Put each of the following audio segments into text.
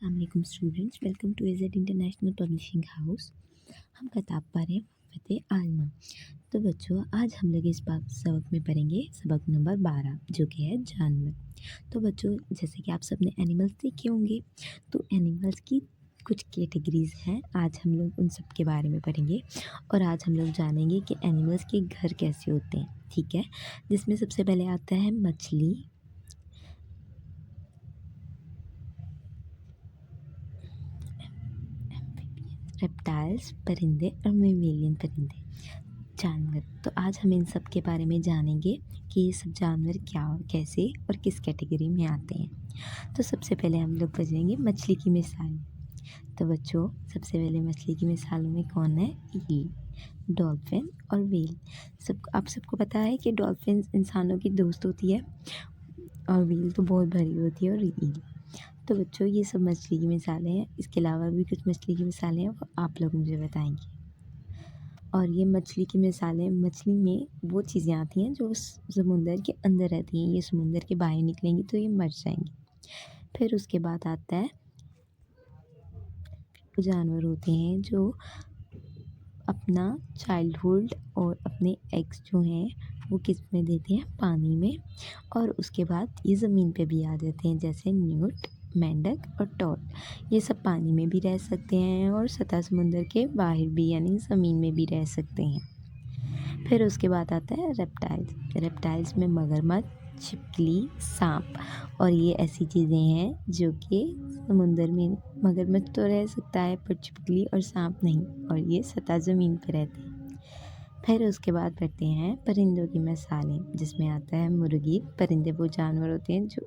अस्सलाम students, welcome to AZ international publishing house. हम किताब पढ़ रहे हैं फ़तेह आलमा। तो बच्चों, आज हम लोग इस सबक में पढ़ेंगे सबक नंबर 12, जो कि है जानवर। तो बच्चों, जैसे कि आप सबने एनिमल्स देखे होंगे, तो एनिमल्स की कुछ कैटेगरीज हैं। आज हम लोग उन सब के बारे में पढ़ेंगे और आज हम लोग जानेंगे कि एनिमल्स के घर कैसे होते हैं। ठीक है, जिसमें सबसे पहले आता है मछली, रेप्टाइल्स परिंदे और मेमेलियन परिंदे जानवर। तो आज हम इन सब के बारे में जानेंगे कि ये सब जानवर क्या कैसे और किस कैटेगरी में आते हैं। तो सबसे पहले हम लोग बजाएंगे मछली की मिसाल। तो बच्चों, सबसे पहले मछली की मिसालों में कौन है? ईल, डॉल्फिन और व्हेल। आप सबको पता है कि डॉल्फिन इंसानों की दोस्त होती है और व्हेल तो बहुत बड़ी होती है, और ईल। तो बच्चों, ये सब मछली की मिसालें हैं। इसके अलावा भी कुछ मछली की मिसालें हैं, वो आप लोग मुझे बताएंगे। और ये मछली की मिसालें, मछली में वो चीज़ें आती हैं जो समुंदर के अंदर रहती हैं। ये समुंदर के बाहर निकलेंगी तो ये मर जाएंगी। फिर उसके बाद आता है वो जानवर होते हैं जो अपना चाइल्डहुड और अपने एग्स जो हैं वो किस में देते हैं? पानी में। और उसके बाद ये ज़मीन पे भी आ जाते हैं, जैसे न्यूट, मेंढक और टॉड। ये सब पानी में भी रह सकते हैं और सतह समुंदर के बाहर भी, यानी ज़मीन में भी रह सकते हैं। फिर उसके बाद आता है रेप्टाइल्स। रेप्टाइल्स में मगरमच्छ, छिपकली, सांप। और ये ऐसी चीज़ें हैं जो कि समुंदर में, मगरमच्छ तो रह सकता है पर छिपकली और सांप नहीं, और ये सतह ज़मीन पर रहते हैं। फिर उसके बाद पढ़ते हैं परिंदों की मिसालें, जिसमें आता है मुर्गी। परिंदे वो जानवर होते हैं जो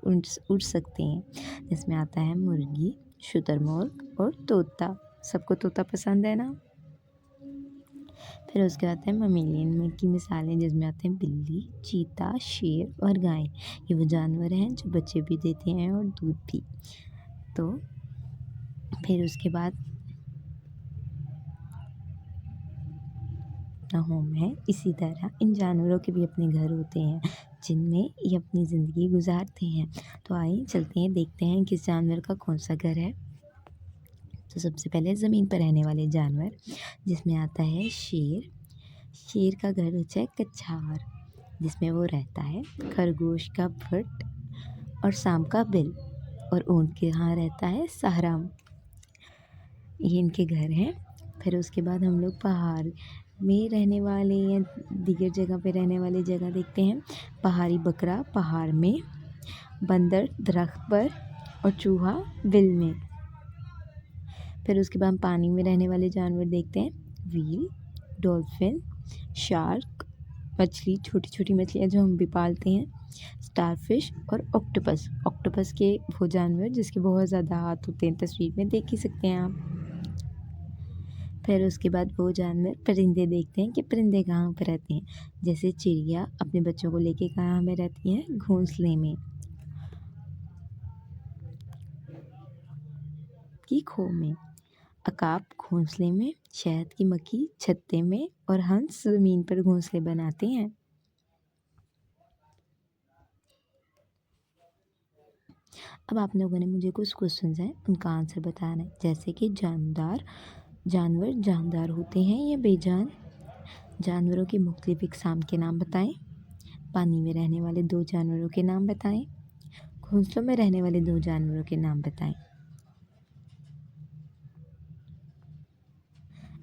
उड़ सकते हैं, जिसमें आता है मुर्गी, शुतुरमुर्ग और तोता। सबको तोता पसंद है ना? फिर उसके बाद है ममेलियन की मिसालें, जिसमें आते हैं बिल्ली, चीता, शेर और गाय। ये वो जानवर हैं जो बच्चे भी देते हैं और दूध भी। तो फिर उसके बाद अपना होम है। इसी तरह इन जानवरों के भी अपने घर होते हैं जिनमें ये अपनी ज़िंदगी गुजारते हैं। तो आइए चलते हैं, देखते हैं किस जानवर का कौन सा घर है। तो सबसे पहले ज़मीन पर रहने वाले जानवर, जिसमें आता है शेर। शेर का घर होता है कछार, जिसमें वो रहता है। खरगोश का फुट और सांप का बिल। और ऊँट के यहाँ रहता है सहरा। ये इनके घर हैं। फिर उसके बाद हम लोग पहाड़ में रहने वाले या दीगर जगह पे रहने वाली जगह देखते हैं। पहाड़ी बकरा पहाड़ में, बंदर दरख्त पर और चूहा बिल में। फिर उसके बाद पानी में रहने वाले जानवर देखते हैं। व्हेल, डॉल्फिन, शार्क, मछली, छोटी छोटी मछलियाँ जो हम भी पालते हैं, स्टारफिश और ऑक्टोपस। ऑक्टोपस के वो जानवर जिसके बहुत ज़्यादा हाथ होते हैं, तस्वीर में देख ही सकते हैं आप। फिर उसके बाद वो जानवर परिंदे देखते हैं कि परिंदे कहाँ पर रहते हैं। जैसे चिड़िया अपने बच्चों को लेके कहाँ में रहती हैं? घोंसले में, की खो में। अकाप घोंसले में, शहद की मक्खी छत्ते में और हंस ज़मीन पर घोंसले बनाते हैं। अब आप लोगों ने मुझे कुछ क्वेश्चंस हैं, उनका आंसर बताना है। जैसे कि जानवर जानदार होते हैं या बेजान? जानवरों की मुख्तलिफ इक़साम के नाम बताएं। पानी में रहने वाले 2 जानवरों के नाम बताएं। घोंसलों में रहने वाले 2 जानवरों के नाम बताएं।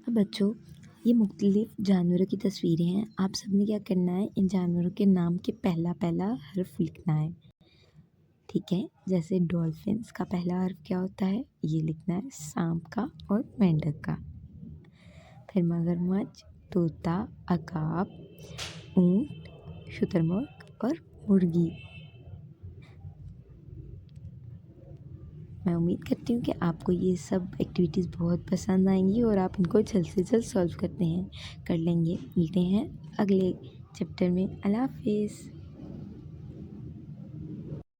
अब बच्चों, ये मुख्तलिफ जानवरों की तस्वीरें हैं। आप सबने क्या करना है? इन जानवरों के नाम के पहला हर्फ लिखना है। ठीक है, जैसे डॉल्फिन्स का पहला हर्फ क्या होता है? ये लिखना है, सांप का और मेंढक का। फिर मगरमच्छ, तोता, अकाप, ऊँट, शुतुरमुर्ग और मुर्गी। मैं उम्मीद करती हूँ कि आपको ये सब एक्टिविटीज़ बहुत पसंद आएंगी और आप इनको जल्द से जल्द सॉल्व कर लेंगे। मिलते हैं अगले चैप्टर में। अल्लाह हाफिज़।